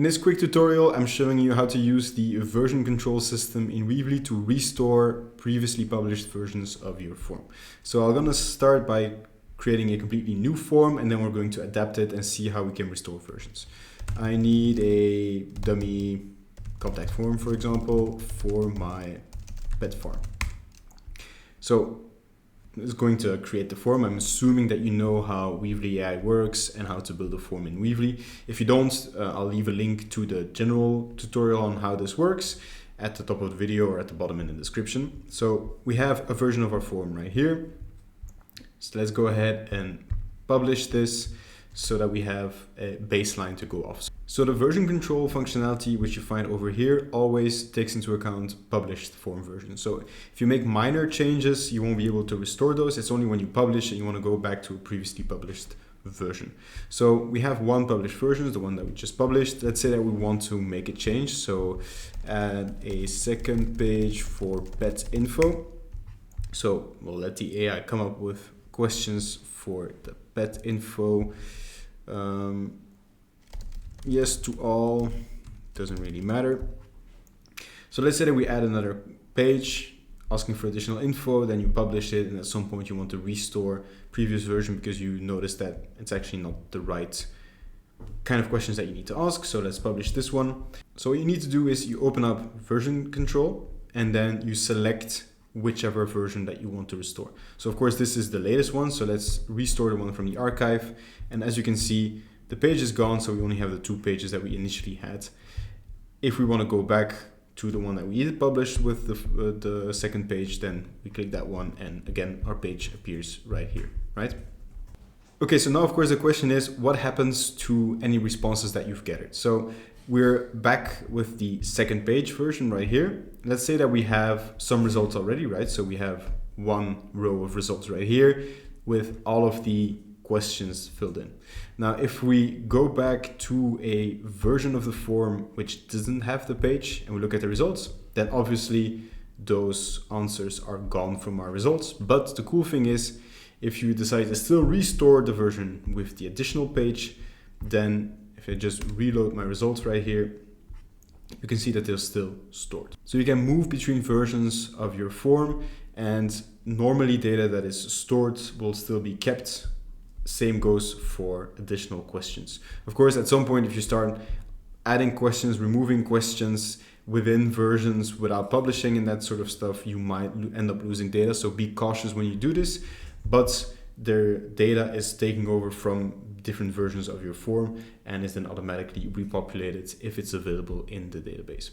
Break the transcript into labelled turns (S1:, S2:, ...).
S1: In this quick tutorial, I'm showing you how to use the version control system in Weebly to restore previously published versions of your form. So I'm going to start by creating a completely new form, and then we're going to adapt it and see how we can restore versions. I need a dummy contact form, for example, for my pet farm. So it's going to create the form. I'm assuming that you know how Weebly AI works and how to build a form in Weebly. If you don't, I'll leave a link to the general tutorial on how this works at the top of the video or at the bottom in the description. So we have a version of our form right here. So let's go ahead and publish this so that we have a baseline to go off. So the version control functionality, which you find over here, always takes into account published form versions. So if you make minor changes, you won't be able to restore those. It's only when you publish and you want to go back to a previously published version. So we have one published version, the one that we just published. Let's say that we want to make a change. So add a second page for pet info. So we'll let the AI come up with questions for the pet info. Yes to all, doesn't really matter. So let's say that we add another page asking for additional info, then you publish it, and at some point you want to restore previous version because you notice that it's actually not the right kind of questions that you need to ask. So let's publish this one. So what you need to do is you open up version control and then you select whichever version that you want to restore. So of course this is the latest one, so let's restore the one from the archive. And as you can see, the page is gone, so we only have the 2 pages that we initially had. If we want to go back to the one that we published with the second page, then we click that one, and again our page appears right here, right? Okay, so now of course the question is, what happens to any responses that you've gathered? So we're back with the second page version right here. Let's say that we have some results already, right? So we have one row of results right here with all of the questions filled in. Now, if we go back to a version of the form which doesn't have the page and we look at the results, then obviously those answers are gone from our results. But the cool thing is, if you decide to still restore the version with the additional page, then if I just reload my results right here, you can see that they're still stored. So you can move between versions of your form, and normally data that is stored will still be kept. Same goes for additional questions. Of course, at some point, if you start adding questions, removing questions within versions without publishing and that sort of stuff, you might end up losing data. So be cautious when you do this, but their data is taking over from different versions of your form and is then automatically repopulated if it's available in the database.